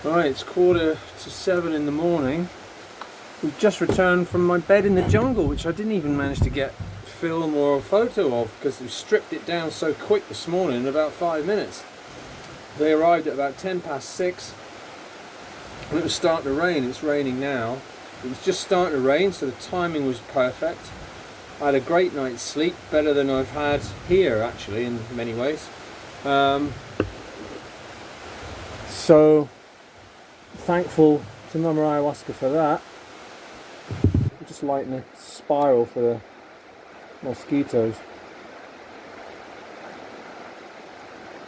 Right, it's 6:45 in the morning. We've just returned from my bed in the jungle, which I didn't even manage to get film or a photo of because we stripped it down so quick this morning in about 5 minutes. They arrived at about 6:10 and it was starting to rain. It's raining now. It was just starting to rain, so the timing was perfect. I had a great night's sleep, better than I've had here actually in many ways. So thankful to Mama Ayahuasca for that. I'm just lighting a spiral for the mosquitoes.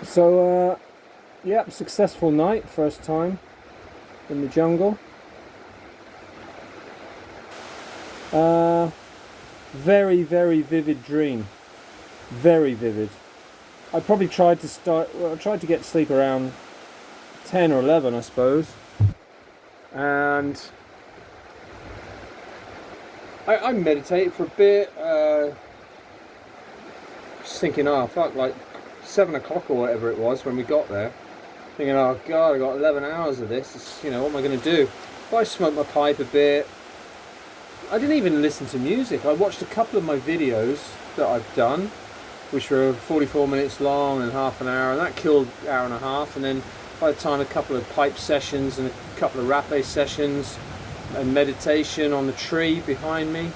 So yeah, successful night, first time in the jungle. Very, very vivid dream. Very vivid. I probably tried to get sleep around 10 or 11, I suppose. And I meditated for a bit, just thinking, oh fuck, like 7 o'clock or whatever it was when we got there. Thinking, oh god, I got 11 hours of this, what am I going to do? But I smoked my pipe a bit. I didn't even listen to music. I watched a couple of my videos that I've done, which were 44 minutes long and half an hour, and that killed an hour and a half. And then by the time a couple of pipe sessions and a couple of rapé sessions and meditation on the tree behind me,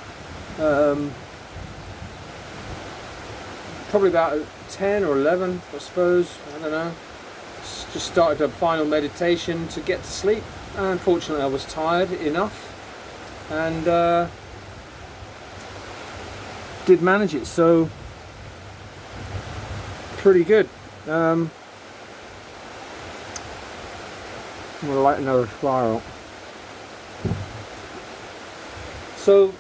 probably about 10 or 11, I suppose, I don't know. Just started a final meditation to get to sleep, and unfortunately I was tired enough and did manage it, so pretty good. I'm going to light another spiral. So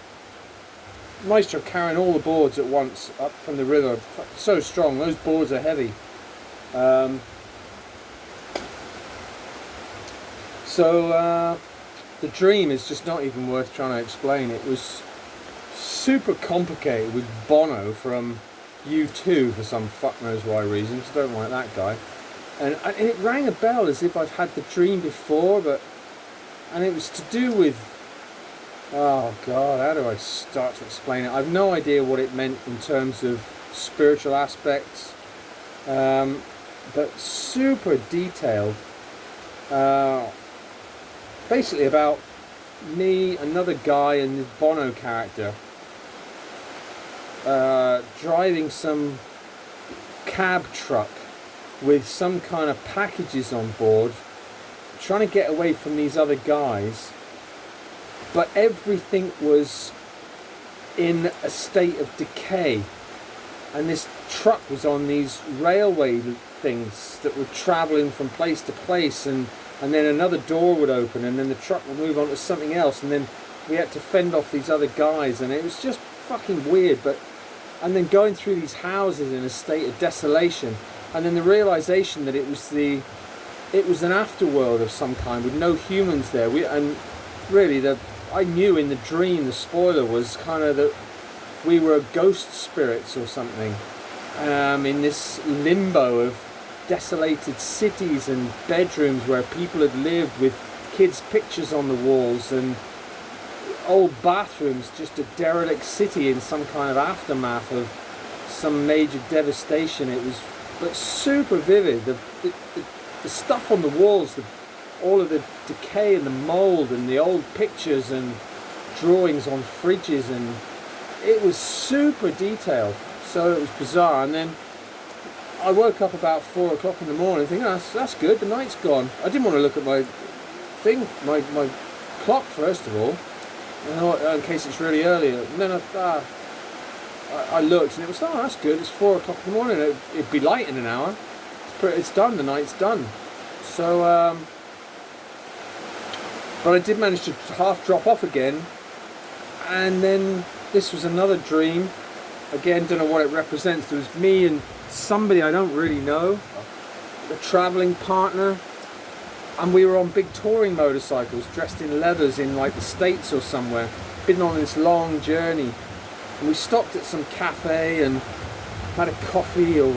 Maestro carrying all the boards at once up from the river, so strong, those boards are heavy. The dream is just not even worth trying to explain. It was super complicated with Bono from U2 for some fuck knows why reasons. Don't like that guy. And it rang a bell as if I've had the dream before, and it was to do with, oh god, how do I start to explain it? I've no idea what it meant in terms of spiritual aspects, but super detailed. Basically about me, another guy, and this Bono character driving some cab truck with some kind of packages on board, trying to get away from these other guys, but everything was in a state of decay, and this truck was on these railway things that were travelling from place to place, and then another door would open and then the truck would move on to something else, and then we had to fend off these other guys, and it was just fucking weird. And then going through these houses in a state of desolation, and then the realization that it was an afterworld of some kind with no humans there. I knew in the dream, the spoiler was kind of that we were ghost spirits or something, in this limbo of desolated cities and bedrooms where people had lived, with kids' pictures on the walls and old bathrooms, just a derelict city in some kind of aftermath of some major devastation. It was but super vivid. The stuff on the walls, all of the decay and the mold and the old pictures and drawings on fridges, and it was super detailed, so it was bizarre. And then I woke up about 4 o'clock in the morning thinking, oh, that's good, the night's gone. I didn't want to look at my clock first of all, in case it's really early. And then I looked and it was, oh, that's good, it's 4 o'clock in the morning, it'd be light in an hour. It's done, the night's done. So, but I did manage to half drop off again, and then this was another dream. Again, don't know what it represents. There was me and somebody I don't really know, a travelling partner, and we were on big touring motorcycles dressed in leathers in like the States or somewhere, been on this long journey, and we stopped at some cafe and had a coffee or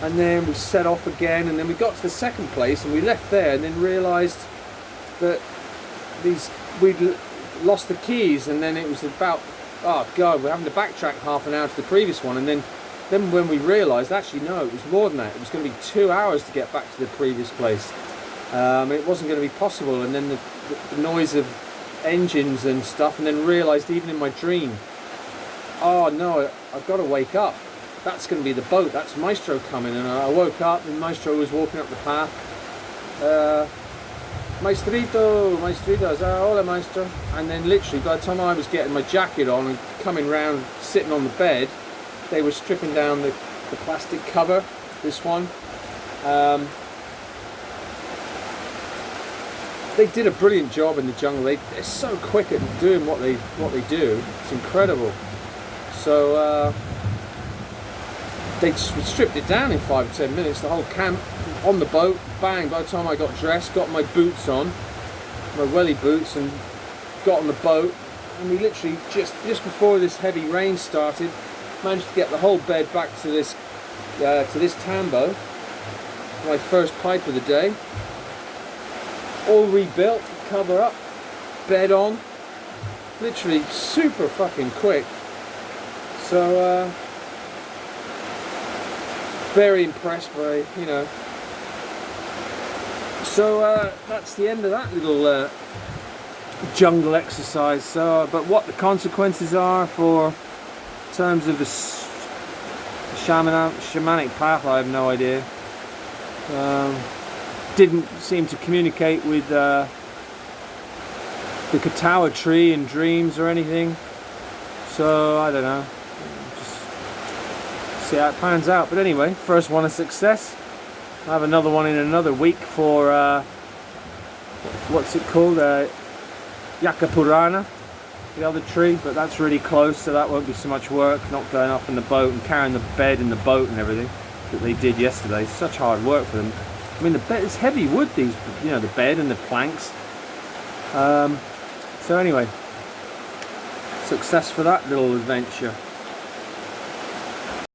and then we set off again, and then we got to the second place and we left there, and then realised that we'd lost the keys, and then it was about, oh god, we're having to backtrack half an hour to the previous one, and then when we realised, actually no, it was more than that, it was going to be 2 hours to get back to the previous place. It wasn't going to be possible, and then the noise of engines and stuff, and then realised even in my dream, oh no, I've got to wake up, that's going to be the boat, that's Maestro coming. And I woke up and Maestro was walking up the path. Maestrito, I was hola Maestro. And then literally by the time I was getting my jacket on and coming round sitting on the bed, they were stripping down the plastic cover, this one. They did a brilliant job in the jungle. They're so quick at doing what they do. It's incredible. So they stripped it down in 5 or 10 minutes. The whole camp on the boat, bang. By the time I got dressed, got my boots on, my welly boots, and got on the boat, and we literally just before this heavy rain started, managed to get the whole bed back to this tambo. My first pipe of the day. All rebuilt, cover up, bed on, literally super fucking quick. So very impressed by, you know. So that's the end of that little jungle exercise. So, but what the consequences are for in terms of the shamanic path, I have no idea. Didn't seem to communicate with the Katawa tree in dreams or anything, so I don't know, just see how it pans out. But anyway, first one a success. I have another one in another week for what's it called, Yakapurana, the other tree, but that's really close, so that won't be so much work, not going up in the boat and carrying the bed in the boat and everything that they did yesterday. It's such hard work for them. I mean, the bed, it's heavy wood, these, you know, the bed and the planks. So anyway, success for that little adventure.